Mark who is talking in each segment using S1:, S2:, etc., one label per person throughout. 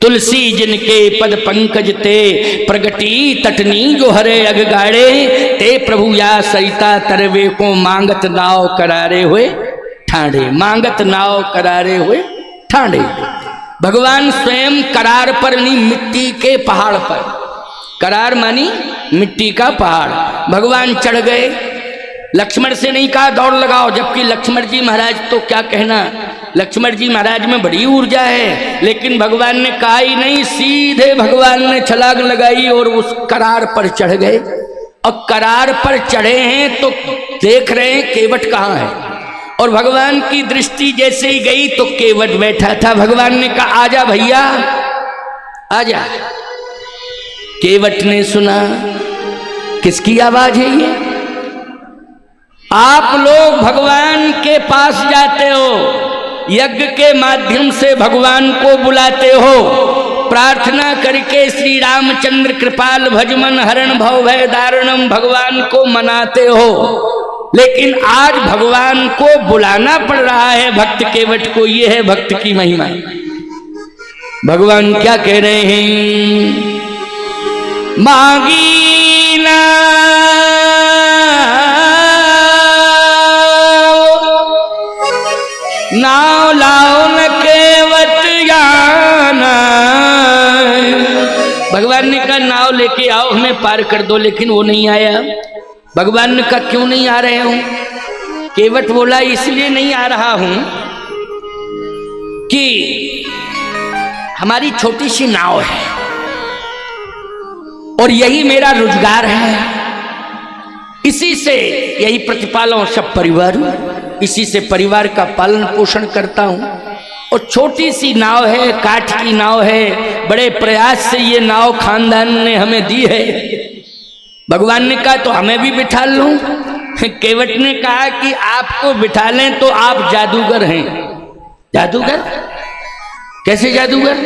S1: तुलसी जिनके पद पंकज ते प्रगटी तटनी जो हरे अगगाड़े ते प्रभु या सरिता तरवे को मांगत नाव करारे हुए ठाणे, मांगत नाव करारे हुए ठाणे। भगवान स्वयं करार पर नहीं, मिट्टी के पहाड़ पर, करार मानी मिट्टी का पहाड़, भगवान चढ़ गए। लक्ष्मण से नहीं कहा दौड़ लगाओ, जबकि लक्ष्मण जी महाराज तो क्या कहना, लक्ष्मण जी महाराज में बड़ी ऊर्जा है, लेकिन भगवान ने कहा ही नहीं, सीधे भगवान ने छलांग लगाई और उस करार पर चढ़ गए। और करार पर चढ़े हैं तो देख रहे हैं केवट कहाँ है, और भगवान की दृष्टि जैसे ही गई तो केवट बैठा था। भगवान ने कहा आजा भैया आजा। केवट ने सुना किसकी आवाज है ये? आप लोग भगवान के पास जाते हो, यज्ञ के माध्यम से भगवान को बुलाते हो, प्रार्थना करके श्री रामचंद्र कृपाल भजमन हरण भव भय दारुणम भगवान को मनाते हो, लेकिन आज भगवान को बुलाना पड़ रहा है भक्त केवट को। ये है भक्त की महिमा। भगवान क्या कह रहे हैं? मांगी ना नाव लाओ न केवट जाना। भगवान ने कहा नाव लेके आओ हमें पार कर दो, लेकिन वो नहीं आया। भगवान ने कहा क्यों नहीं आ रहे हो? केवट बोला इसलिए नहीं आ रहा हूं कि हमारी छोटी सी नाव है और यही मेरा रोजगार है, इसी से यही प्रतिपालन सब परिवार, इसी से परिवार का पालन पोषण करता हूं। और छोटी सी नाव है, काठ की नाव है, बड़े प्रयास से ये नाव खानदान ने हमें दी है। भगवान ने कहा तो हमें भी बिठा लूं। केवट ने कहा कि आपको बिठा लें तो आप जादूगर हैं। जादूगर? कैसे जादूगर?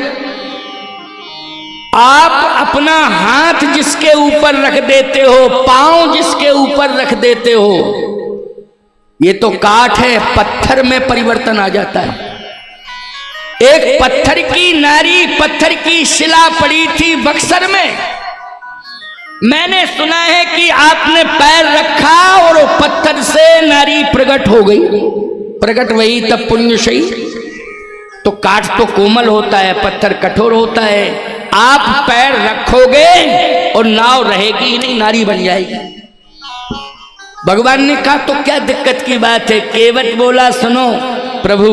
S1: आप अपना हाथ जिसके ऊपर रख देते हो, पांव जिसके ऊपर रख देते हो, ये तो काठ है, पत्थर में परिवर्तन आ जाता है। एक पत्थर की नारी, पत्थर की शिला पड़ी थी बक्सर में, मैंने सुना है कि आपने पैर रखा और वो पत्थर से नारी प्रकट हो गई। प्रकट वही तब पुण्य सही। तो काठ तो कोमल होता है, पत्थर कठोर होता है। आप पैर रखोगे और नाव रहेगी ही नहीं, नारी बन जाएगी। भगवान ने कहा तो क्या दिक्कत की बात है? केवट बोला सुनो प्रभु,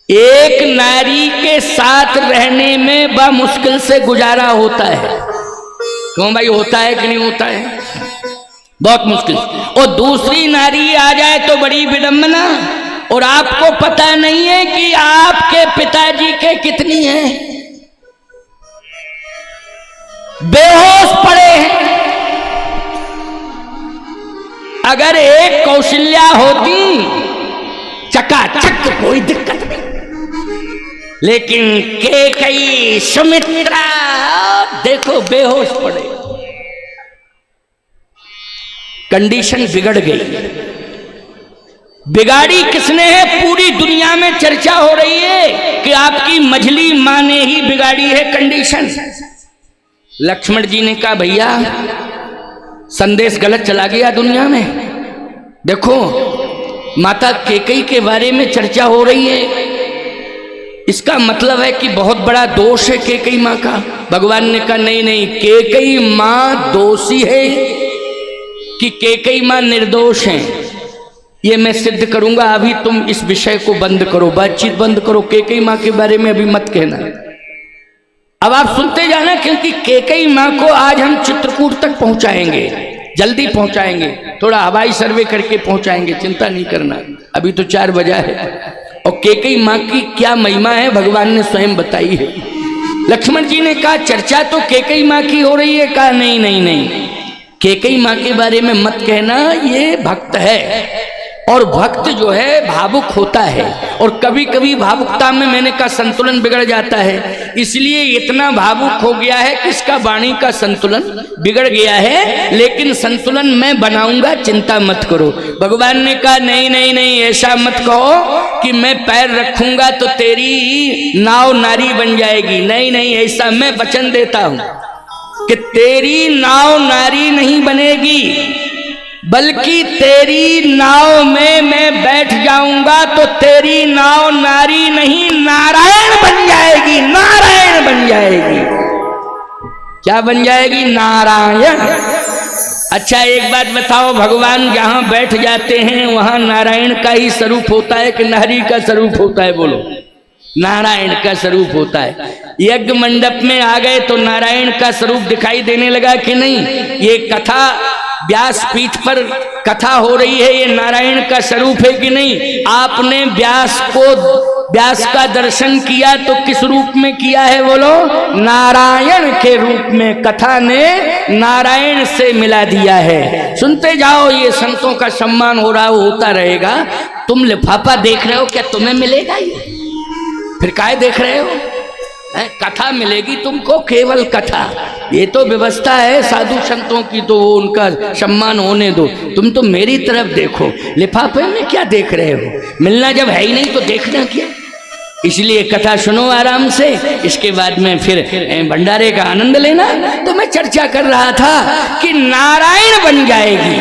S1: एक नारी के साथ रहने में बड़ा मुश्किल से गुजारा होता है। क्यों भाई, होता है कि नहीं होता है? बहुत मुश्किल। और दूसरी नारी आ जाए तो बड़ी विडंबना। और आपको पता नहीं है कि आपके पिताजी के कितनी है, बेहोश पड़े हैं। अगर एक कौशल्या होती चकाचक कोई दिक्कत नहीं, लेकिन कैकेयी सुमित्रा देखो बेहोश पड़े, कंडीशन बिगड़ गई। बिगाड़ी किसने है? पूरी दुनिया में चर्चा हो रही है कि आपकी मझली मां ने ही बिगाड़ी है कंडीशन। लक्ष्मण जी ने कहा भैया संदेश गलत चला गया दुनिया में। देखो माता कैकेयी के बारे में चर्चा हो रही है, इसका मतलब है कि बहुत बड़ा दोष है कैकेयी मां का। भगवान ने कहा नहीं नहीं, कैकेयी मां दोषी है कि कैकेयी मां निर्दोष है, ये मैं सिद्ध करूंगा। अभी तुम इस विषय को बंद करो, बातचीत बंद करो, कैकेयी मां के बारे में अभी मत कहना। अब आप सुनते जाना, क्योंकि कैकेयी मां को आज हम चित्रकूट तक पहुंचाएंगे, जल्दी पहुंचाएंगे, थोड़ा हवाई सर्वे करके पहुंचाएंगे, चिंता नहीं करना। अभी तो 4 बजा है। और कैकेयी मां की क्या महिमा है भगवान ने स्वयं बताई है। लक्ष्मण जी ने कहा चर्चा तो कैकेयी मां की हो रही है। कहा नहीं नहीं नहीं, कैकेयी मां के बारे में मत कहना, ये भक्त है, और भक्त जो है भावुक होता है, और कभी कभी भावुकता में मैंने कहा संतुलन बिगड़ जाता है, इसलिए इतना भावुक हो गया है कि इसका वाणी का संतुलन बिगड़ गया है। लेकिन संतुलन मैं बनाऊंगा, चिंता मत करो। भगवान ने कहा नहीं नहीं नहीं, ऐसा मत कहो कि मैं पैर रखूंगा तो तेरी नाव नारी बन जाएगी। नहीं नहीं, ऐसा मैं वचन देता हूं कि तेरी नाव नारी नहीं बनेगी, बल्कि तेरी नाव में मैं बैठ जाऊंगा तो तेरी नाव नारी नहीं नारायण बन जाएगी, नारायण बन जाएगी। क्या बन जाएगी? नारायण। अच्छा एक बात बताओ, भगवान जहां बैठ जाते हैं वहां नारायण का ही स्वरूप होता है कि नारी का स्वरूप होता है? बोलो। नारायण का स्वरूप होता है। यज्ञ मंडप में आ गए तो नारायण का स्वरूप दिखाई देने लगा कि नहीं? ये कथा व्यास पीठ पर कथा हो रही है, ये नारायण का स्वरूप है कि नहीं? आपने व्यास का दर्शन किया तो किस रूप में किया है? बोलो। नारायण के रूप में कथा ने नारायण से मिला दिया है। सुनते जाओ, ये संतों का सम्मान हो रहा होता रहेगा। तुम लिफाफा देख रहे हो, क्या तुम्हें मिलेगा? ये फिर काहे देख रहे हो? कथा मिलेगी तुमको, केवल कथा। ये तो व्यवस्था है साधु संतों की, तो उनका सम्मान होने दो। तुम तो मेरी तरफ देखो, लिफाफे में क्या देख रहे हो? मिलना जब है ही नहीं तो देखना क्या? इसलिए कथा सुनो आराम से, इसके बाद में फिर भंडारे का आनंद लेना। तो मैं चर्चा कर रहा था कि नारायण बन जाएगी,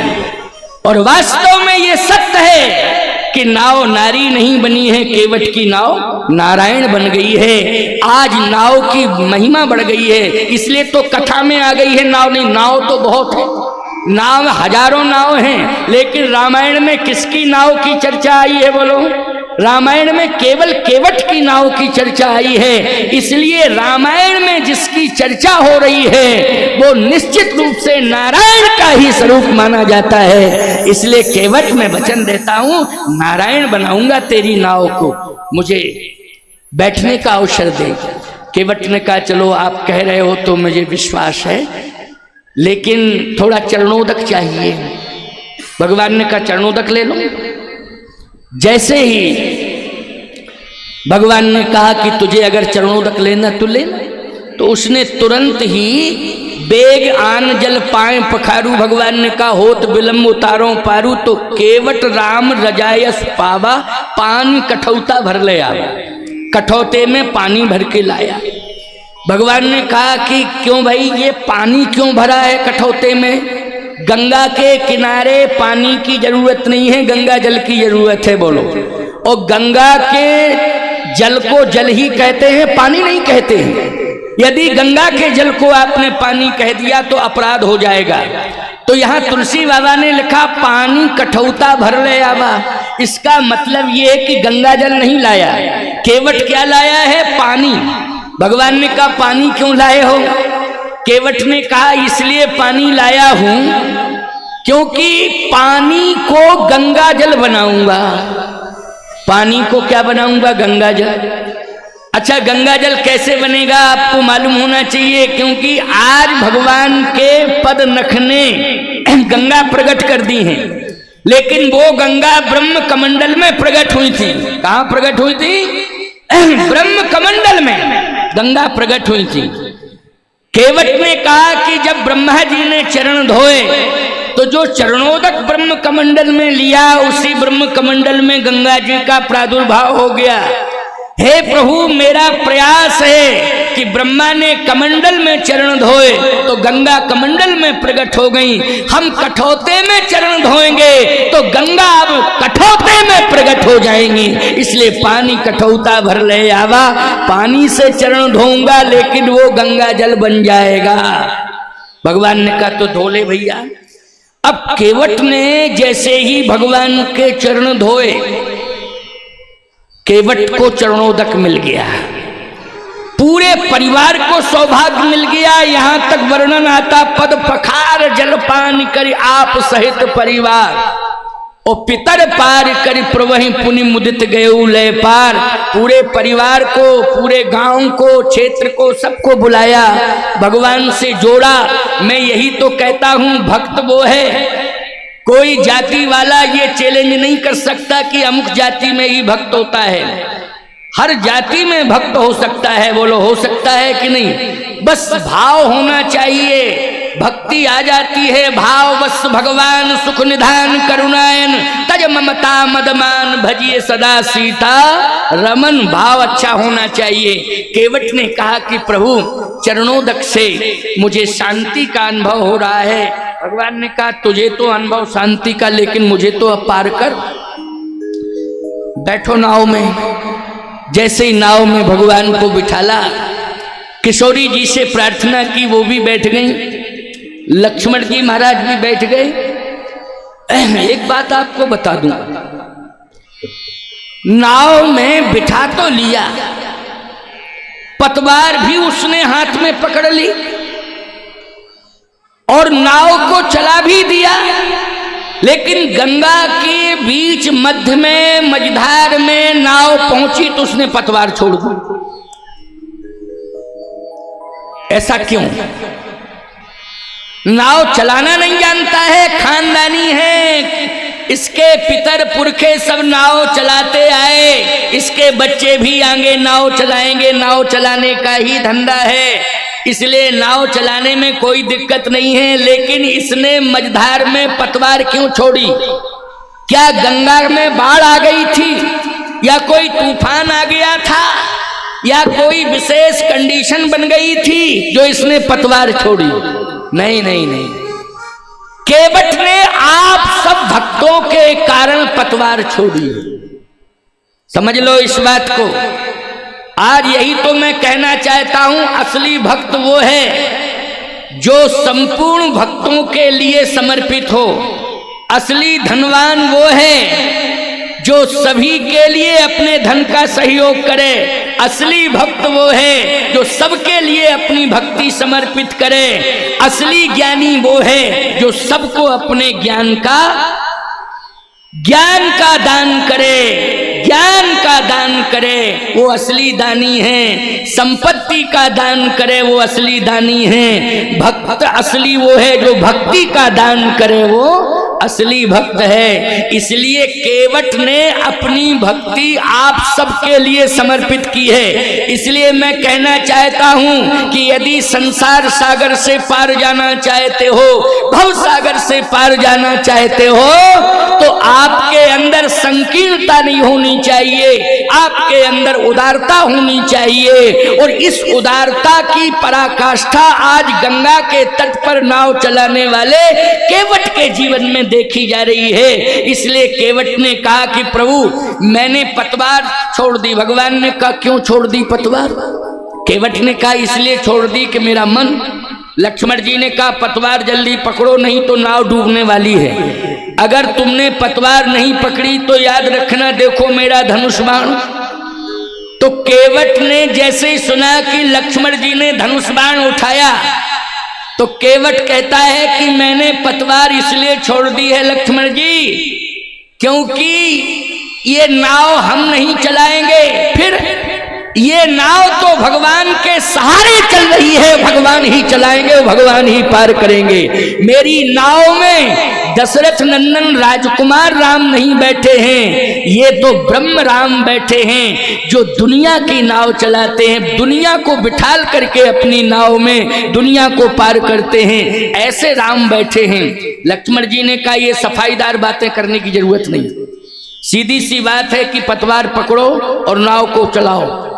S1: और वास्तव में ये सत्य है कि नाव नारी नहीं बनी है, केवट की नाव नारायण बन गई है। आज नाव की महिमा बढ़ गई है, इसलिए तो कथा में आ गई है नाव। नहीं, नाव तो बहुत है, नाव हजारों नाव हैं, लेकिन रामायण में किसकी नाव की चर्चा आई है? बोलो। रामायण में केवल केवट की नाव की चर्चा आई है। इसलिए रामायण में जिसकी चर्चा हो रही है वो निश्चित रूप से नारायण का ही स्वरूप माना जाता है। इसलिए केवट में वचन देता हूं, नारायण बनाऊंगा तेरी नाव को, मुझे बैठने का अवसर दे। केवट ने कहा चलो आप कह रहे हो तो मुझे विश्वास है, लेकिन थोड़ा चरणोदक चाहिए। भगवान ने कहा चरणोदक ले लो। जैसे ही भगवान ने कहा कि तुझे अगर चरणोदक लेना तो ले, तो उसने तुरंत ही बेग आन जल पाए पखारू। भगवान ने कहा होत विलम्ब उतारो पारू, तो केवट राम रजायस पावा, पानी कठौता भर ले आवा। कठौते में पानी भर के लाया। भगवान ने कहा कि क्यों भाई, ये पानी क्यों भरा है कठौते में? गंगा के किनारे पानी की जरूरत नहीं है, गंगा जल की जरूरत है। बोलो। और गंगा के जल को जल ही कहते हैं, पानी नहीं कहते हैं। यदि गंगा के जल को आपने पानी कह दिया तो अपराध हो जाएगा। तो यहाँ तुलसी बाबा ने लिखा पानी कठौता भर ले आवा। इसका मतलब ये है कि गंगा जल नहीं लाया, केवट क्या लाया है? पानी। भगवान ने कहा पानी क्यों लाए हो? केवट ने कहा इसलिए पानी लाया हूं क्योंकि पानी को गंगा जल बनाऊंगा। पानी को क्या बनाऊंगा? गंगा जल। अच्छा, गंगा जल कैसे बनेगा आपको मालूम होना चाहिए, क्योंकि आज भगवान के पद नख ने गंगा प्रकट कर दी है, लेकिन वो गंगा ब्रह्म कमंडल में प्रकट हुई थी। कहां प्रकट हुई थी? ब्रह्म कमंडल में गंगा प्रकट हुई थी। केवट ने कहा कि जब ब्रह्मा जी ने चरण धोए तो जो चरणोदक ब्रह्म कमंडल में लिया, उसी ब्रह्म कमंडल में गंगा जी का प्रादुर्भाव हो गया। हे प्रभु, मेरा प्रयास है कि ब्रह्मा ने कमंडल में चरण धोए तो गंगा कमंडल में प्रकट हो गई। हम कठौते में चरण धोएंगे तो गंगा अब कठौते में प्रकट हो जाएंगी। इसलिए पानी कठौता भर ले आवा। पानी से चरण धोऊंगा लेकिन वो गंगा जल बन जाएगा। भगवान ने कहा तो धो ले भैया। अब केवट ने जैसे ही भगवान के चरण धोए, केवट को चरणोदक मिल गया, पूरे परिवार को सौभाग्य मिल गया। यहां तक वर्णन आता, पद पखार जलपान कर आप सहित परिवार, और पितर पार कर प्रवहि पुनि मुदित गयऊ लय पार। पूरे परिवार को, पूरे गांव को, क्षेत्र को, सबको बुलाया, भगवान से जोड़ा। मैं यही तो कहता हूं, भक्त वो है कोई जाति वाला ये चैलेंज नहीं कर सकता कि अमुक जाति में ही भक्त होता है। हर जाति में भक्त हो सकता है। बोलो हो सकता है कि नहीं? बस भाव होना चाहिए, भक्ति आ जाती है। भाव बस भगवान सुख निधान करुणायन तज ममता मदमान भजिए सदा सीता रमन। भाव अच्छा होना चाहिए। केवट ने कहा कि प्रभु चरणोदक से मुझे शांति का अनुभव हो रहा है। भगवान ने कहा तुझे तो अनुभव शांति का, लेकिन मुझे तो अब पार कर। बैठो नाव में। जैसे ही नाव में भगवान को बिठाला, किशोरी जी से प्रार्थना की, वो भी बैठ गई। लक्ष्मण जी महाराज भी बैठ गए। एक बात आपको बता दूं, नाव में बिठा तो लिया, पतवार भी उसने हाथ में पकड़ ली और नाव को चला भी दिया, लेकिन गंगा के बीच मध्य में मझधार में नाव पहुंची तो उसने पतवार छोड़ दी। ऐसा क्यों? नाव चलाना नहीं जानता है, खानदानी है। इसके पितर पुरखे सब नाव चलाते आए, इसके बच्चे भी आगे नाव चलाएंगे। नाव चलाने का ही धंधा है, इसलिए नाव चलाने में कोई दिक्कत नहीं है। लेकिन इसने मझधार में पतवार क्यों छोड़ी? क्या गंगा में बाढ़ आ गई थी, या कोई तूफान आ गया था, या कोई विशेष कंडीशन बन गई थी जो इसने पतवार छोड़ी? नहीं नहीं नहीं, केवट ने आप सब भक्तों के कारण पतवार छोड़ी। समझ लो इस बात को। आज यही तो मैं कहना चाहता हूं, असली भक्त वो है जो संपूर्ण भक्तों के लिए समर्पित हो। असली धनवान वो है जो सभी के लिए अपने धन का सहयोग करे। असली भक्त वो है जो सबके लिए अपनी भक्ति समर्पित करे। असली ज्ञानी वो है जो सबको अपने ज्ञान का दान करे, ज्ञान का दान करे, वो असली दानी है। संपत्ति का दान करे, वो असली दानी है। भक्त असली वो है जो भक्ति का दान करे, वो असली भक्त है। इसलिए केवट ने अपनी भक्ति आप सबके लिए समर्पित की है। इसलिए मैं कहना चाहता हूं कि यदि संसार सागर से पार जाना चाहते हो, भव सागर से पार जाना चाहते हो, तो आपके अंदर संकीर्णता नहीं होनी चाहिए, आपके अंदर उदारता होनी चाहिए। और इस उदारता की पराकाष्ठा आज गंगा के तट पर नाव चलाने वाले केवट के जीवन में देखी जा रही है। इसलिए केवट ने कहा कि प्रभु मैंने पतवार छोड़ दी। भगवान ने कहा क्यों छोड़ दी पतवार? केवट ने कहा इसलिए छोड़ दी कि मेरा मन। लक्ष्मण जी ने कहा पतवार जल्दी पकड़ो, नहीं तो नाव डूबने वाली है। अगर तुमने पतवार नहीं पकड़ी तो याद रखना, देखो मेरा धनुष बाण। तो केवट ने जैसे ही सुना कि लक्ष्मण जी ने धनुष बाण उठाया, तो केवट कहता है कि मैंने पतवार इसलिए छोड़ दी है लक्ष्मण जी, क्योंकि ये नाव हम नहीं चलाएंगे, फिर ये नाव तो भगवान के सहारे चल रही है, भगवान ही चलाएंगे, भगवान ही पार करेंगे। मेरी नाव में दशरथ नंदन राजकुमार राम नहीं बैठे हैं, ये तो ब्रह्म राम बैठे हैं जो दुनिया की नाव चलाते हैं, दुनिया को बिठाल करके अपनी नाव में दुनिया को पार करते हैं, ऐसे राम बैठे हैं। लक्ष्मण जी ने कहा ये सफाईदार बातें करने की जरूरत नहीं, सीधी सी बात है कि पतवार पकड़ो और नाव को चलाओ।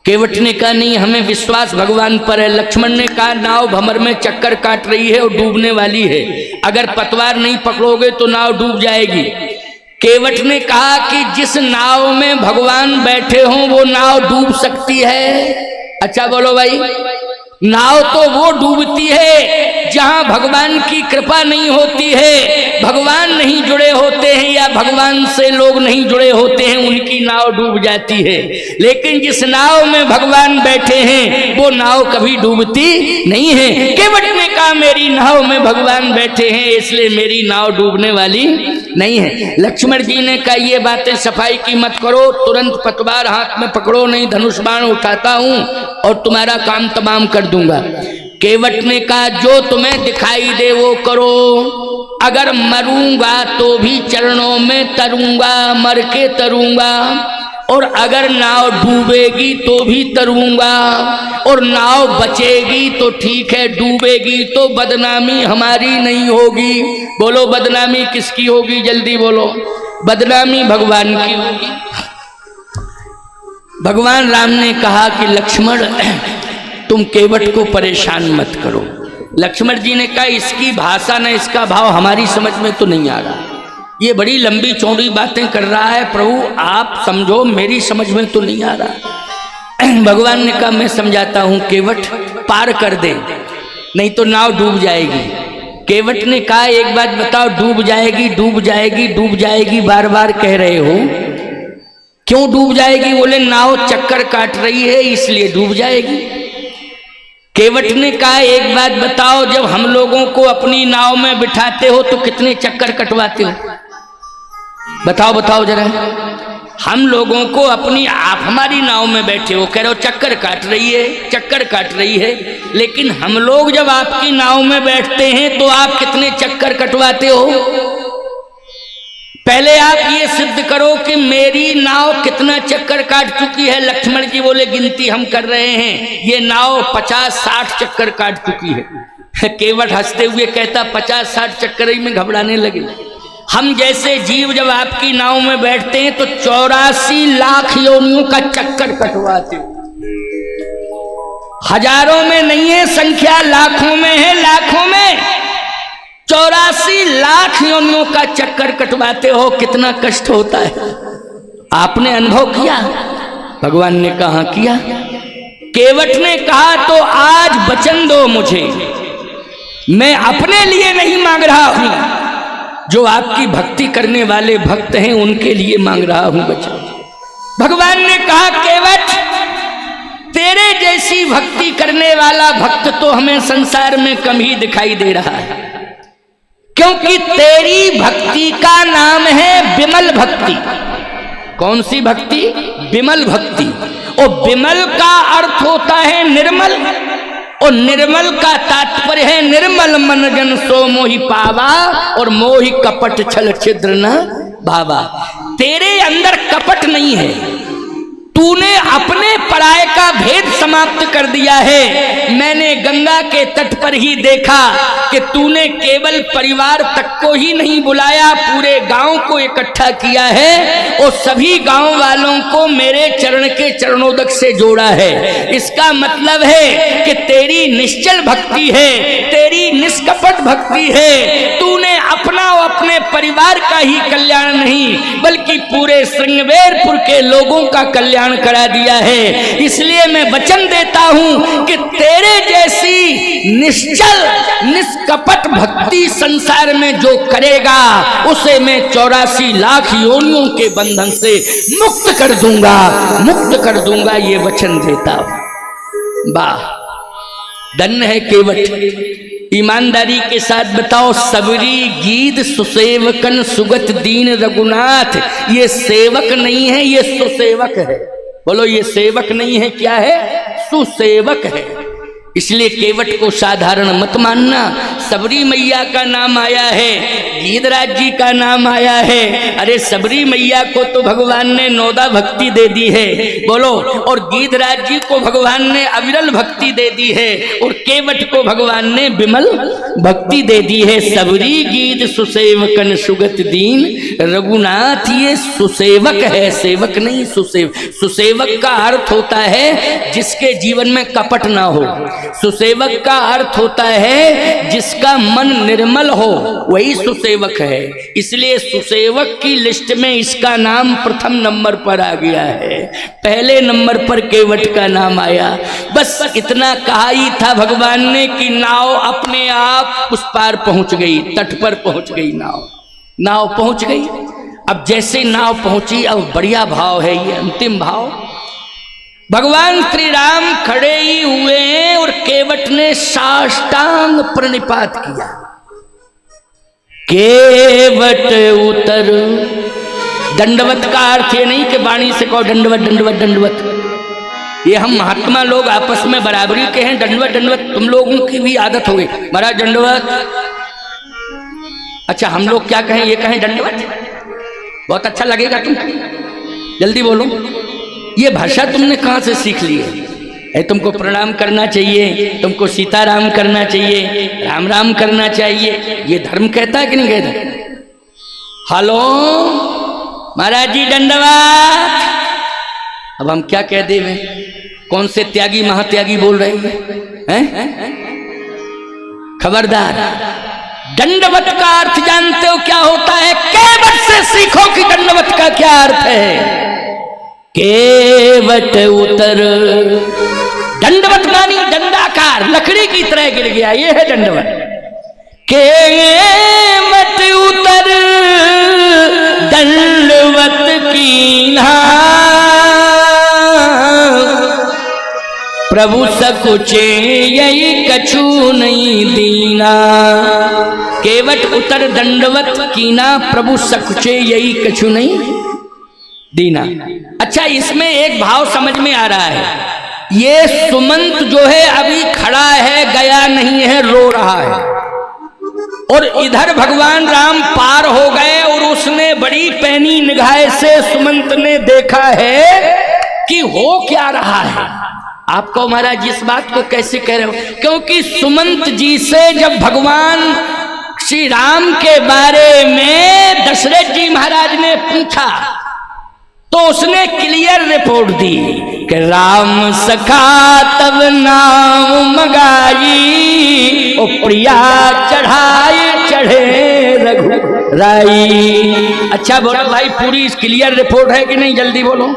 S1: केवट ने कहा नहीं, हमें विश्वास भगवान पर है। लक्ष्मण ने कहा नाव भंवर में चक्कर काट रही है और डूबने वाली है, अगर पतवार नहीं पकड़ोगे तो नाव डूब जाएगी। केवट ने कहा कि जिस नाव में भगवान बैठे हों वो नाव डूब सकती है। अच्छा बोलो भाई, नाव तो वो डूबती है जहां भगवान की कृपा नहीं होती है, भगवान नहीं जुड़े होते हैं या भगवान से लोग नहीं जुड़े होते हैं, उनकी नाव डूब जाती है। लेकिन जिस नाव में भगवान बैठे हैं वो नाव कभी डूबती नहीं है। केवट ने कहा मेरी नाव में भगवान बैठे हैं इसलिए मेरी नाव डूबने वाली नहीं है। लक्ष्मण जी ने कहा ये बातें सफाई की मत करो, तुरंत पतवार हाथ में पकड़ो, नहीं धनुष बाण उठाता हूं और तुम्हारा काम तमाम कर दूंगा। केवट ने कहा जो तुम्हें दिखाई दे वो करो। अगर मरूंगा तो भी चरणों में तरूंगा, मर के तरूंगा। और अगर नाव डूबेगी तो भी तरूंगा, और नाव बचेगी तो ठीक है, डूबेगी तो बदनामी हमारी नहीं होगी। बोलो बदनामी किसकी होगी? जल्दी बोलो। बदनामी भगवान की होगी। भगवान राम ने कहा कि लक्ष्मण तुम केवट को परेशान मत करो। लक्ष्मण जी ने कहा इसकी भाषा न इसका भाव हमारी समझ में तो नहीं आ रहा, ये बड़ी लंबी चौड़ी बातें कर रहा है, प्रभु आप समझो, मेरी समझ में तो नहीं आ रहा। भगवान ने कहा मैं समझाता हूं, केवट पार कर दे नहीं तो नाव डूब जाएगी। केवट ने कहा एक बात बताओ, डूब जाएगी डूब जाएगी डूब जाएगी बार बार कह रहे हो, क्यों डूब जाएगी? बोले नाव चक्कर काट रही है इसलिए डूब जाएगी। केवट ने कहा एक बात बताओ, जब हम लोगों को अपनी नाव में बिठाते हो तो कितने चक्कर कटवाते हो? बताओ बताओ जरा। हम लोगों को अपनी, आप हमारी नाव में बैठे हो, कह रहे हो चक्कर काट रही है चक्कर काट रही है, लेकिन हम लोग जब आपकी नाव में बैठते हैं तो आप कितने चक्कर कटवाते हो? पहले आप ये सिद्ध करो कि मेरी नाव कितना चक्कर काट चुकी है। लक्ष्मण जी बोले गिनती हम कर रहे हैं, ये नाव 50-60 चक्कर काट चुकी है। केवट हंसते हुए कहता 50-60 चक्कर ही में घबराने लगे। हम जैसे जीव जब आपकी नाव में बैठते हैं तो 84 लाख योनियों का चक्कर कटवाते हो। हजारों में नहीं है संख्या, लाखों में है, लाखों में 84 लाख योनियों का चक्कर कटवाते हो। कितना कष्ट होता है, आपने अनुभव किया? भगवान ने कहा किया। केवट ने कहा तो आज वचन दो मुझे, मैं अपने लिए नहीं मांग रहा हूं, जो आपकी भक्ति करने वाले भक्त हैं उनके लिए मांग रहा हूं वचन। भगवान ने कहा केवट तेरे जैसी भक्ति करने वाला भक्त तो हमें संसार में कम ही दिखाई दे रहा है, क्योंकि तेरी भक्ति का नाम है विमल भक्ति। कौन सी भक्ति? विमल भक्ति। और विमल का अर्थ होता है निर्मल, और निर्मल का तात्पर्य है निर्मल मन जन सो मोहि पावा, और मोहि कपट छल छिद्र न भावा। तेरे अंदर कपट नहीं है, तूने अपने पराये का भेद समाप्त कर दिया है। मैंने गंगा के तट पर ही देखा कि तूने केवल परिवार तक को ही नहीं बुलाया, पूरे गांव को इकट्ठा किया है और सभी गांव वालों को मेरे चरण के चरणोदक से जोड़ा है। इसका मतलब है कि तेरी निश्चल भक्ति है, तेरी निष्कपट भक्ति है। तूने अपना और अपने परिवार का ही कल्याण नहीं बल्कि पूरे श्रृंगवेरपुर के लोगों का कल्याण करा दिया है। इसलिए मैं वचन देता हूं कि तेरे जैसी निश्चल निष्कपट भक्ति संसार में जो करेगा उसे मैं 84 लाख योनियों के बंधन से मुक्त कर दूंगा, मुक्त कर दूंगा, ये वचन देता हूं। वाह, धन्य है केवट। ईमानदारी के साथ बताओ, सबरी गीत सुसेवकन सुगत दीन रघुनाथ, ये सेवक नहीं है, ये सुसेवक है। बोलो, ये सेवक नहीं है, क्या है? सुसेवक है। इसलिए केवट को साधारण मत मानना। सबरी मैया का नाम आया है, गीधराज जी का नाम आया है। अरे सबरी मैया को तो भगवान ने नौदा भक्ति दे दी है, बोलो, और गीधराज जी को भगवान ने अविरल भक्ति दे दी है, और केवट को भगवान ने विमल भक्ति दे दी है। सबरी गीत सुसेवकन सुगत दीन रघुनाथ, ये सुसेवक है, सेवक नहीं, सुसेवक। सुसेवक का अर्थ होता है जिसके जीवन में कपट ना हो। सुसेवक का अर्थ होता है जिसका मन निर्मल हो, वही सुसेवक है। इसलिए सुसेवक की लिस्ट में इसका नाम प्रथम नंबर पर आ गया है, पहले नंबर पर केवट का नाम आया। बस इतना कहा ही था भगवान ने कि नाव अपने आप उस पार पहुंच गई, तट पर पहुंच गई नाव पहुंच गई। अब जैसे नाव पहुंची, अब बढ़िया भाव है, ये अंतिम भाव। भगवान श्री राम खड़े ही हुए हैं और केवट ने साष्टांग प्रणिपात किया। केवट उतर, दंडवत का अर्थ ये नहीं कि वाणी से कहो दंडवत दंडवत दंडवत, ये हम महात्मा लोग आपस में बराबरी के हैं। दंडवत दंडवत तुम लोगों की भी आदत हो गई, महाराज दंडवत। अच्छा हम लोग क्या कहें, ये कहें दंडवत, बहुत अच्छा लगेगा तुम, जल्दी बोलो। ये भाषा तुमने कहां से सीख ली है? तुमको प्रणाम करना चाहिए, तुमको सीताराम करना चाहिए, राम राम करना चाहिए, ये धर्म कहता है कि नहीं कहता? हेलो महाराज जी दंडवत। अब हम क्या कह देवे? कौन से त्यागी महात्यागी बोल रहे हैं? खबरदार, दंडवत का अर्थ जानते हो क्या होता है? केवट से सीखो कि दंडवत का क्या अर्थ है। केवट उतर, दंडवत मानी दंडाकार, लकड़ी की तरह गिर गया, ये है दंडवत। केवट उतर दंडवत कीन्हा, प्रभु सकुचे यही कछु नहीं दीना। केवट उतर दंडवत कीना, प्रभु सकुचे यही कछु नहीं दीना। अच्छा, इसमें एक भाव समझ में आ रहा है, ये सुमंत जो है अभी खड़ा है, गया नहीं है, रो रहा है, और इधर भगवान राम पार हो गए और उसने बड़ी पैनी निगाह से सुमंत ने देखा है कि हो क्या रहा है। आपको महाराज इस बात को कैसे कह रहे हो? क्योंकि सुमंत जी से जब भगवान श्री राम के बारे में दशरथ जी महाराज ने पूछा तो उसने क्लियर रिपोर्ट दी कि राम सखा तब नाम मगाई, ओ प्रिया चढ़ाए चढ़े रघुराई। अच्छा बोलो भाई, पूरी क्लियर रिपोर्ट है कि नहीं? जल्दी बोलो।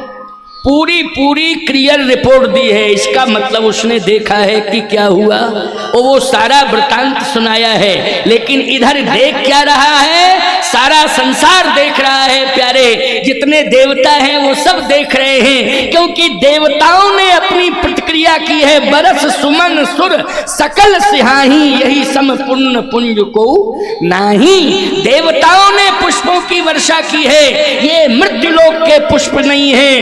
S1: पूरी क्लियर रिपोर्ट दी है। इसका मतलब उसने देखा है कि क्या हुआ, और वो सारा वृतांत सुनाया है। लेकिन इधर देख क्या रहा है? सारा संसार देख रहा है प्यारे, जितने देवता हैं वो सब देख रहे हैं, क्योंकि देवताओं ने अपनी प्रतिक्रिया की है। बरस सुमन सुर सकल सिहाही, यही सम पुण्य पुंज को नाही। देवताओं ने पुष्पों की वर्षा की है, ये मृत्यु लोक के पुष्प नहीं है।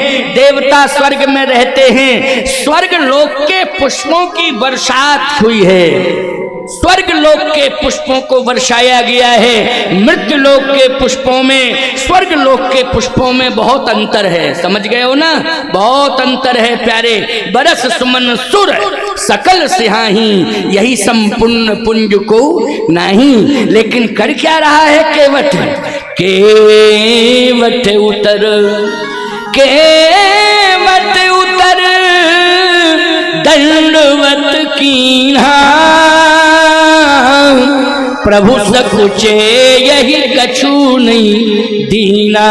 S1: देवता स्वर्ग में रहते हैं, स्वर्ग लोक के पुष्पों की बरसात हुई है। स्वर्ग लोक के पुष्पों को वर्षाया गया है। मृत्यु लोक के पुष्पों में स्वर्ग लोक के पुष्पों में बहुत अंतर है। समझ गए हो ना? बहुत अंतर है प्यारे। बरस सुमन सुर सकल सिहाही, यही संपूर्ण पुंज को नहीं। लेकिन कर क्या रहा है केवट? केवट उतर, केवट उतर दंडवत कीन्हा, प्रभु सकुचे यही कछु नहीं दीना।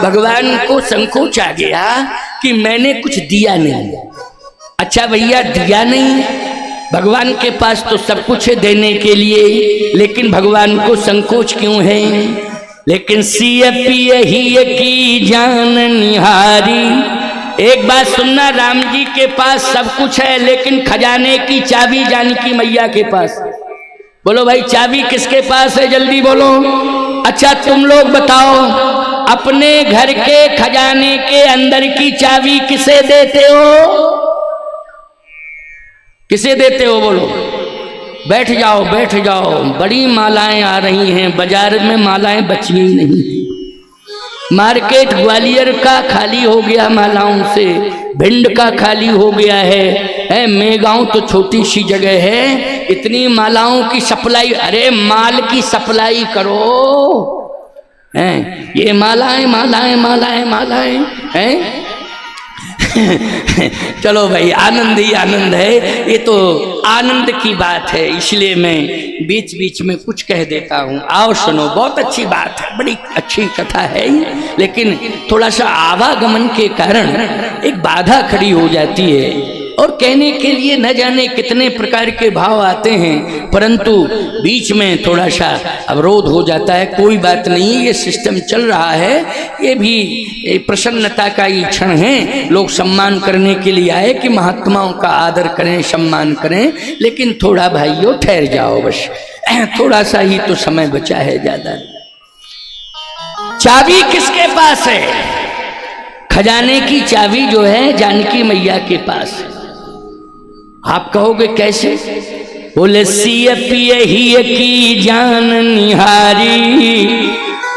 S1: भगवान को संकोच आ गया कि मैंने कुछ दिया नहीं। अच्छा भैया, दिया नहीं, भगवान के पास तो सब कुछ है देने के लिए, लेकिन भगवान को संकोच क्यों है? लेकिन सिय पिय ही की जान निहारी। एक बात सुनना, राम जी के पास सब कुछ है, लेकिन खजाने की चाबी जानकी मैया के पास। बोलो भाई, चाबी किसके पास है? जल्दी बोलो। अच्छा तुम लोग बताओ, अपने घर के खजाने के अंदर की चाबी किसे देते हो? किसे देते हो? बोलो। बैठ जाओ, बैठ जाओ। बड़ी मालाएं आ रही हैं, बाजार में मालाएं बची ही नहीं। मार्केट ग्वालियर का खाली हो गया मालाओं से, भिंड का खाली हो गया है। मेगांव तो छोटी सी जगह है, इतनी मालाओं की सप्लाई। अरे माल की सप्लाई करो। ये मालाएं मालाएं मालाएं मालाएं हैं। चलो भाई, आनंद ही आनंद है। ये तो आनंद की बात है, इसलिए मैं बीच बीच में कुछ कह देता हूँ। आओ सुनो, बहुत अच्छी बात है, बड़ी अच्छी कथा है, लेकिन थोड़ा सा आवागमन के कारण एक बाधा खड़ी हो जाती है, और कहने के लिए न जाने कितने प्रकार के भाव आते हैं, परंतु बीच में थोड़ा सा अवरोध हो जाता है। कोई बात नहीं, ये सिस्टम चल रहा है। ये भी प्रसन्नता का ही क्षण है। लोग सम्मान करने के लिए आए कि महात्माओं का आदर करें, सम्मान करें, लेकिन थोड़ा भाइयों ठहर जाओ, बस थोड़ा सा ही तो समय बचा है, ज्यादा। चाबी किसके पास है? खजाने की चाबी जो है जानकी मैया के पास। आप कहोगे कैसे? बोले सिय पिय ही की जान निहारी,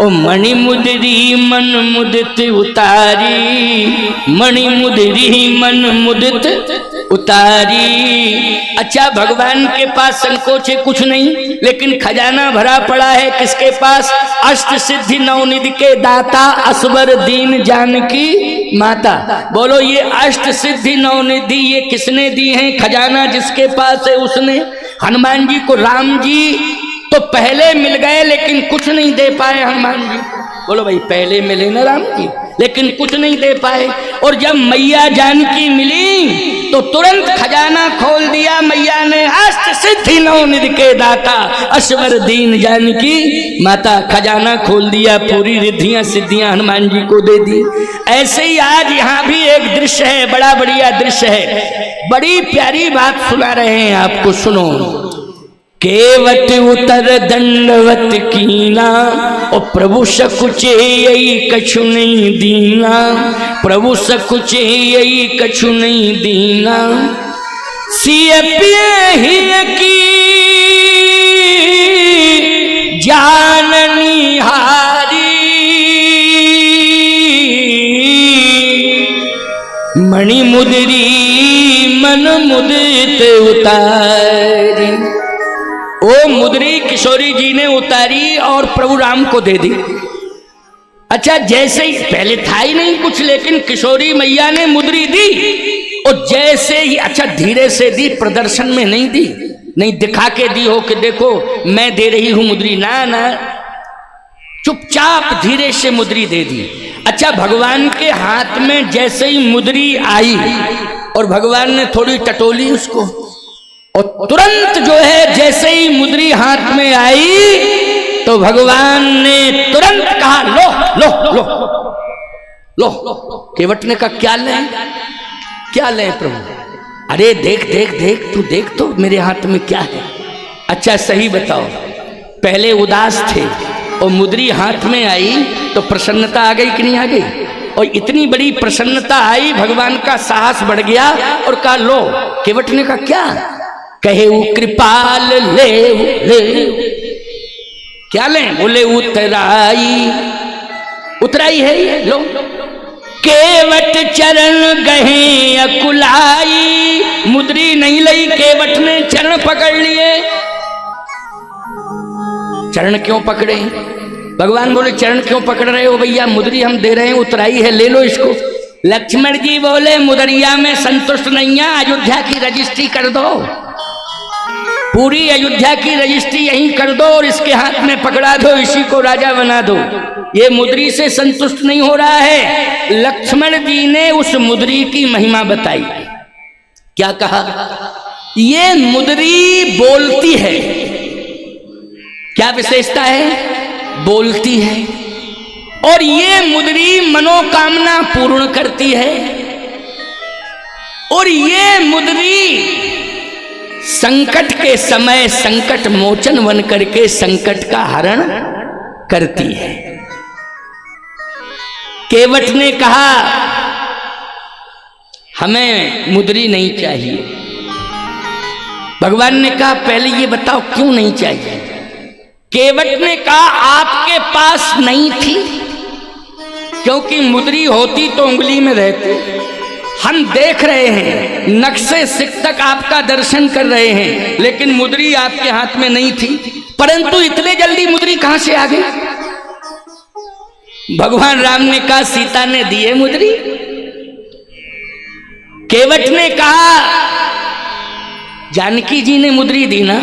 S1: ओ मणि मुदरी मन मुदित उतारी, मणि मुदरी मन मुदित उतारी। अच्छा, भगवान के पास संकोच है कुछ नहीं, लेकिन खजाना भरा पड़ा है किसके पास? अष्ट सिद्धि नवनिधि के दाता असवर दीन जानकी माता। बोलो, ये अष्ट सिद्धि नवनिधि ये किसने दी है? खजाना जिसके पास है उसने। हनुमान जी को राम जी तो पहले मिल गए लेकिन कुछ नहीं दे पाए हनुमान जी। बोलो भाई, पहले मिले ना राम जी, लेकिन कुछ नहीं दे पाए। और जब मैया जानकी मिली तो तुरंत खजाना खोल दिया मैया ने। अष्ट सिद्धि नवनिधि के दाता असवर दीन जानकी माता, खजाना खोल दिया, पूरी रिद्धियां सिद्धियां हनुमान जी को दे दी। ऐसे ही आज यहाँ भी एक दृश्य है, बड़ा बढ़िया दृश्य है, बड़ी प्यारी बात सुना रहे हैं आपको, सुनो। केवट उतर दंडवत कीना, और प्रभु सकुचे यही कछु नहीं दीना, प्रभु सकुचे यही कछु नहीं दीना। सिय पिय ही की जान निहारी, मणि मुदरी मन मुदित उतारी। ओ मुदरी किशोरी जी ने उतारी और प्रभु राम को दे दी। अच्छा, जैसे ही, पहले था ही नहीं कुछ, लेकिन किशोरी मैया ने मुदरी दी और जैसे ही, अच्छा धीरे से दी, प्रदर्शन में नहीं दी, नहीं दिखा के दी हो कि देखो मैं दे रही हूं मुदरी, ना ना, चुपचाप धीरे से मुदरी दे दी। अच्छा, भगवान के हाथ में जैसे ही मुदरी आई और भगवान ने थोड़ी टटोली उसको, और तुरंत जो है जैसे ही मुदरी हाथ में आई तो भगवान ने तुरंत कहा, लो लो लो लो। केवट ने कहा, क्या लें, क्या लें प्रभु? अरे देख देख देख, तू देख तो मेरे हाथ में क्या है। अच्छा सही बताओ, पहले उदास थे और मुदरी हाथ में आई तो प्रसन्नता आ गई कि नहीं आ गई? और इतनी बड़ी प्रसन्नता आई, भगवान का साहस बढ़ गया और कहा लो। केवट ने कहा, क्या? कहे वो कृपाल ले ले। क्या लें? बोले उतराई, उतराई है ये, लो। केवट चरण गहे अकुलाई, मुदरी नहीं लई, केवट ने चरण पकड़ लिए। चरण क्यों पकड़े? भगवान बोले, चरण क्यों पकड़ रहे हो भैया? मुदरी हम दे रहे हैं, उतराई है, ले लो इसको। लक्ष्मण जी बोले, मुदरिया में संतुष्ट नहीं है, अयोध्या की रजिस्ट्री कर दो, पूरी अयोध्या की रजिस्ट्री यहीं कर दो और इसके हाथ में पकड़ा दो, इसी को राजा बना दो। ये मुदरी से संतुष्ट नहीं हो रहा है। लक्ष्मण जी ने उस मुदरी की महिमा बताई। क्या कहा? ये मुदरी बोलती है। क्या विशेषता है? बोलती है। और ये मुदरी मनोकामना पूर्ण करती है। और ये मुदरी संकट के समय संकट मोचन बन करके संकट का हरण करती है। केवट ने कहा, हमें मुदरी नहीं चाहिए। भगवान ने कहा, पहले ये बताओ क्यों नहीं चाहिए? केवट ने कहा, आपके पास नहीं थी, क्योंकि मुदरी होती तो उंगली में रहती। हम देख रहे हैं, नक्शे सिक्तक आपका दर्शन कर रहे हैं, लेकिन मुदरी आपके हाथ में नहीं थी। परंतु इतने जल्दी मुदरी कहां से आ गई? भगवान राम ने कहा, सीता ने दी है मुदरी। केवट ने कहा, जानकी जी ने मुदरी दी ना,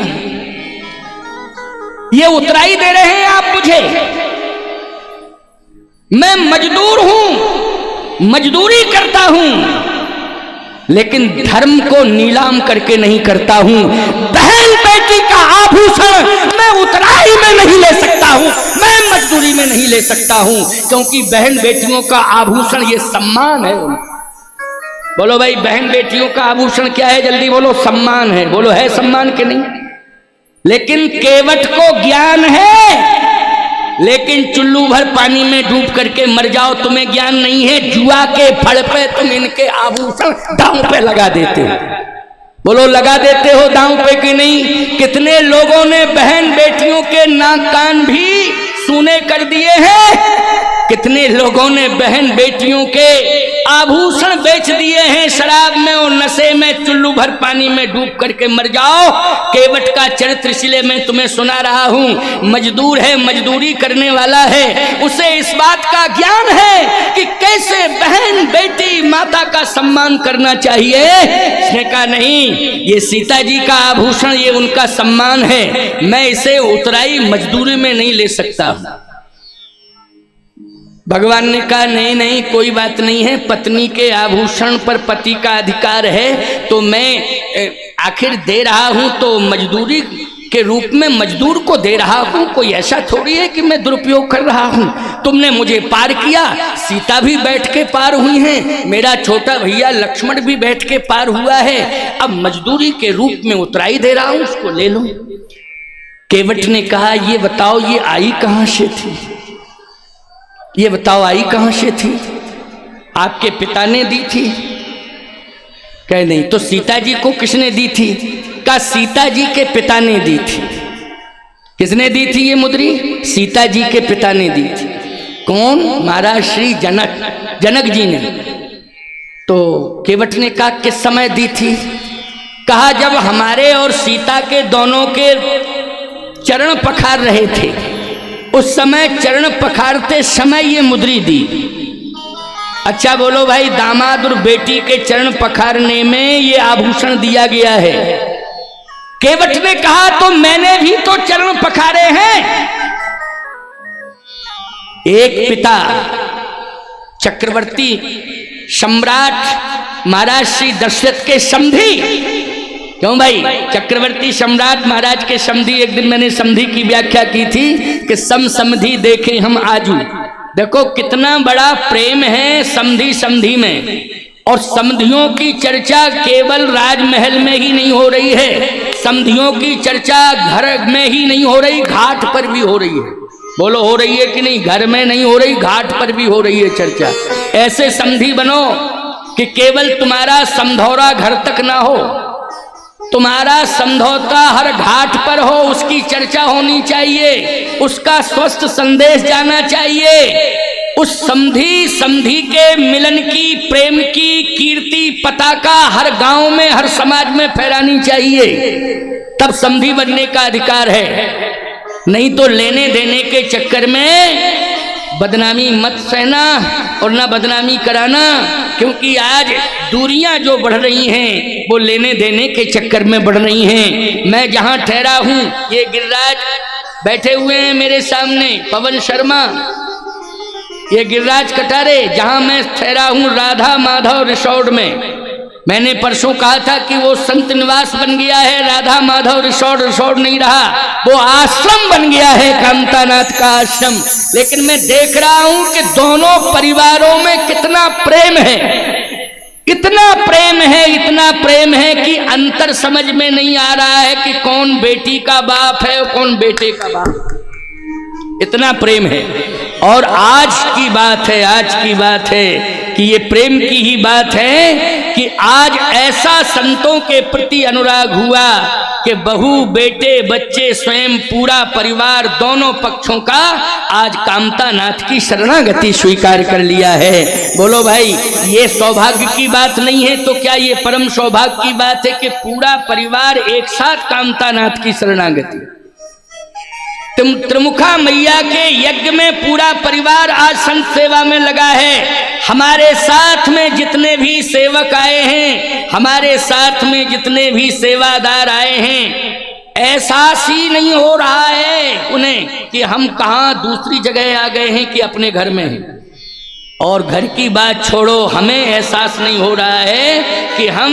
S1: ये उतराई दे रहे हैं आप मुझे। मैं मजदूर हूं, मजदूरी करता हूं, लेकिन धर्म को नीलाम करके नहीं करता हूं। बहन बेटी का आभूषण मैं उतराई में नहीं ले सकता हूं, मैं मजदूरी में नहीं ले सकता हूं, क्योंकि बहन बेटियों का आभूषण ये सम्मान है। बोलो भाई, बहन बेटियों का आभूषण क्या है? जल्दी बोलो। सम्मान है। बोलो, है सम्मान के नहीं? लेकिन केवट को ज्ञान है, लेकिन चुल्लू भर पानी में डूब करके मर जाओ, तुम्हें ज्ञान नहीं है। जुआ के फड़ पे तुम इनके आभूषण दांव पे लगा देते हो। बोलो लगा देते हो दांव पे कि नहीं? कितने लोगों ने बहन बेटियों के नाक कान भी सूने कर दिए हैं, कितने लोगों ने बहन बेटियों के आभूषण बेच दिए हैं शराब में और नशे में, चुल्लू भर पानी में डूब करके मर जाओ। केवट का चरित्र इसलिए मैं तुम्हें सुना रहा हूं। मजदूर है, मजदूरी करने वाला है, उसे इस बात का ज्ञान है कि कैसे बहन बेटी माता का सम्मान करना चाहिए। उसने कहा नहीं, ये सीता जी का आभूषण, ये उनका सम्मान है, मैं इसे उतराई मजदूरी में नहीं ले सकता। भगवान ने कहा नहीं नहीं, कोई बात नहीं है, पत्नी के आभूषण पर पति का अधिकार है, तो मैं आखिर दे रहा हूं तो मजदूरी के रूप में मजदूर को दे रहा हूं, कोई ऐसा थोड़ी है कि मैं दुरुपयोग कर रहा हूं। तुमने मुझे पार किया, सीता भी बैठ के पार हुई है, मेरा छोटा भैया लक्ष्मण भी बैठ के पार हुआ है, अब मजदूरी के रूप में उतराई दे रहा हूं, उसको ले लो। केवट ने कहा ये बताओ ये आई कहां से थी, ये बताओ आई कहां से थी? आपके पिता ने दी थी? कह नहीं। तो सीता जी को किसने दी थी? का सीता जी के पिता ने दी थी। किसने दी थी ये मुद्री? सीता जी के पिता ने दी थी। कौन? महाराज श्री जनक जी ने। तो केवट ने कहा किस समय दी थी? कहा जब हमारे और सीता के दोनों के चरण पखार रहे थे, उस समय चरण पखारते समय ये मुद्री दी। अच्छा बोलो भाई, दामाद और बेटी के चरण पखारने में ये आभूषण दिया गया है। केवट ने कहा तो मैंने भी तो चरण पखारे हैं। एक पिता चक्रवर्ती सम्राट महाराज श्री दशरथ के समधी, क्यों भाई? चक्रवर्ती सम्राट महाराज के समधी। एक दिन मैंने समधी की व्याख्या की थी कि सम समधी देखे हम आजू। देखो कितना बड़ा प्रेम है समधी समधी में। और समधियों की चर्चा केवल राजमहल में ही नहीं हो रही है, समधियों की चर्चा घर में ही नहीं हो रही, घाट पर भी हो रही है। बोलो हो रही है कि नहीं? घर में नहीं हो रही, घाट पर भी हो रही है चर्चा। ऐसे समधी बनो कि केवल तुम्हारा समधौरा घर तक ना हो, तुम्हारा समझौता हर घाट पर हो, उसकी चर्चा होनी चाहिए, उसका स्वस्थ संदेश जाना चाहिए। उस समधी के मिलन की, प्रेम की कीर्ति पताका हर गांव में, हर समाज में फहरानी चाहिए, तब समधी बनने का अधिकार है। नहीं तो लेने देने के चक्कर में बदनामी मत सहना और ना बदनामी कराना, क्योंकि आज दूरियां जो बढ़ रही हैं वो लेने देने के चक्कर में बढ़ रही हैं। मैं जहां ठहरा हूं, ये गिरिराज बैठे हुए हैं मेरे सामने, पवन शर्मा, ये गिरिराज कटारे, जहां मैं ठहरा हूं राधा माधव रिसोर्ट में। मैंने परसों कहा था कि वो संत निवास बन गया है, राधा माधव रिसोर्ट नहीं रहा, वो आश्रम बन गया है, कामतानाथ का आश्रम। लेकिन मैं देख रहा हूं कि दोनों परिवारों में कितना प्रेम है, इतना प्रेम है, इतना प्रेम है कि अंतर समझ में नहीं आ रहा है कि कौन बेटी का बाप है और कौन बेटे का बाप, इतना प्रेम है। और आज की बात है, आज की बात है कि ये प्रेम की ही बात है कि आज ऐसा संतों के प्रति अनुराग हुआ कि बहू, बेटे, बच्चे, स्वयं पूरा परिवार, दोनों पक्षों का आज कामतानाथ की शरणागति स्वीकार कर लिया है। बोलो भाई, ये सौभाग्य की बात नहीं है तो क्या ये परम सौभाग्य की बात है कि पूरा परिवार एक साथ कामतानाथ की शरणागति। त्रिमुखा मैया के यज्ञ में पूरा परिवार आज संत सेवा में लगा है। हमारे साथ में जितने भी सेवक आए हैं, हमारे साथ में जितने भी सेवादार आए हैं, एहसास ही नहीं हो रहा है उन्हें कि हम कहाँ दूसरी जगह आ गए हैं कि अपने घर में हैं। और घर की बात छोड़ो, हमें एहसास नहीं हो रहा है कि हम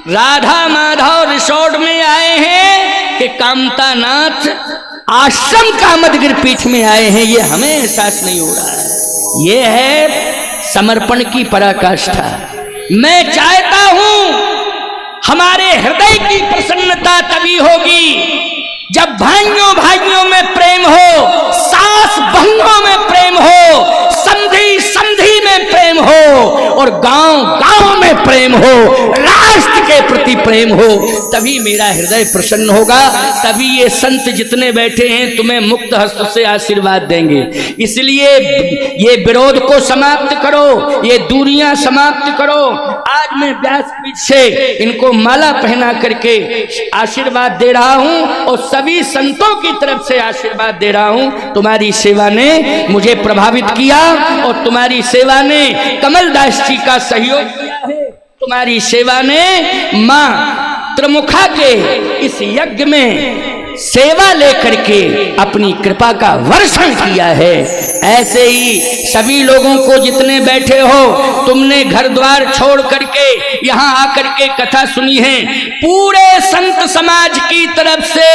S1: राधा माधव रिसोर्ट में आए हैं कि कामतानाथ आश्रम का मदगिर पीठ में आए हैं, ये हमें एहसास नहीं हो रहा है। ये है समर्पण की पराकाष्ठा। मैं चाहता हूं हमारे हृदय की प्रसन्नता तभी होगी जब भाइयों भाइयों में प्रेम हो, सास बहुओं में प्रेम हो, समधी समधी में प्रेम हो, और गांव गांव में प्रेम हो, राष्ट्र के प्रति प्रेम हो, तभी मेरा हृदय प्रसन्न होगा, तभी ये संत जितने बैठे हैं तुम्हें मुक्त हस्त से आशीर्वाद देंगे। इसलिए ये विरोध को समाप्त करो, ये दूरियां समाप्त करो। आज मैं व्यासपीठ से इनको माला पहना करके आशीर्वाद दे रहा हूं और सभी संतों की तरफ से आशीर्वाद दे रहा हूं। तुम्हारी सेवा ने मुझे प्रभावित किया और तुम्हारी सेवा ने कमलदास जी का सहयोग किया है। तुम्हारी सेवा ने मां त्रिमुखा के इस यज्ञ में सेवा लेकर के अपनी कृपा का वर्षण किया है। ऐसे ही सभी लोगों को जितने बैठे हो, तुमने घर द्वार छोड़ करके यहाँ आकर के कथा सुनी है, पूरे संत समाज की तरफ से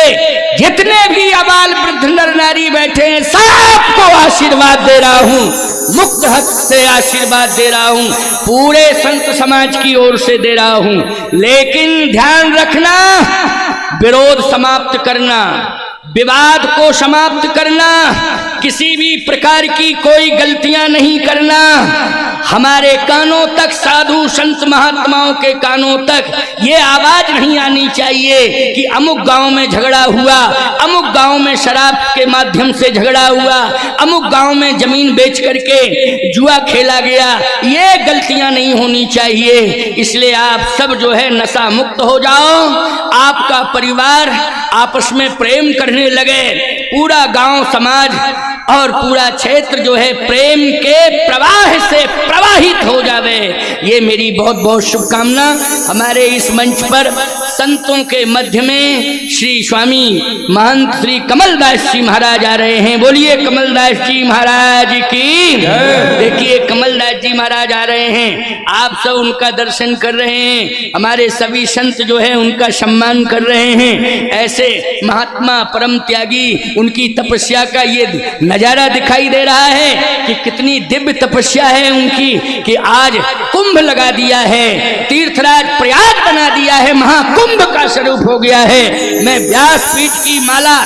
S1: जितने भी अबाल वृद्ध नर नारी बैठे हैं, सबको आशीर्वाद दे रहा हूँ, मुक्त हस्त से आशीर्वाद दे रहा हूँ, पूरे संत समाज की ओर से दे रहा हूँ। लेकिन ध्यान रखना, विरोध समाप्त करना, विवाद को समाप्त करना, किसी भी प्रकार की कोई गलतियां नहीं करना। हमारे कानों तक, साधु संत महात्माओं के कानों तक ये आवाज नहीं आनी चाहिए कि अमुक गांव में झगड़ा हुआ, अमुक गांव में शराब के माध्यम से झगड़ा हुआ, अमुक गांव में जमीन बेच करके जुआ खेला गया। ये गलतियां नहीं होनी चाहिए। इसलिए आप सब जो है नशा मुक्त हो जाओ, आपका परिवार आपस में प्रेम करने लगे, पूरा गांव समाज और पूरा क्षेत्र जो है प्रेम के प्रवाह से प्रवाहित हो जावे। ये मेरी बहुत बहुत शुभकामना। हमारे इस मंच पर संतों के मध्य में श्री स्वामी महंत श्री कमलदास जी महाराज आ रहे हैं। बोलिए कमलदास जी महाराज की। देखिए कमलदास जी महाराज आ रहे हैं, आप सब उनका दर्शन कर रहे हैं, हमारे सभी संत जो है उनका सम्मान कर रहे हैं। ऐसे महात्मा परम त्यागी, उनकी तपस्या का ये नजारा दिखाई दे रहा है कि कितनी दिव्य तपस्या है उनकी, कि आज कुंभ लगा दिया है, तीर्थराज प्रयाग बना दिया है, महाकुंभ का स्वरूप हो गया है। मैं व्यासपीठ की माला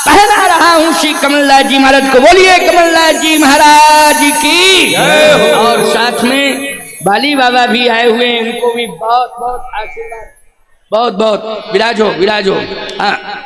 S1: पहना रहा हूं श्री कमलदास जी महाराज को। बोलिए कमलदास जी महाराज की। और साथ में बाली बाबा भी आए हुए हैं, उनको भी बहुत बहुत आशीर्वाद। बहुत बहुत विराजो विराजो। हाँ।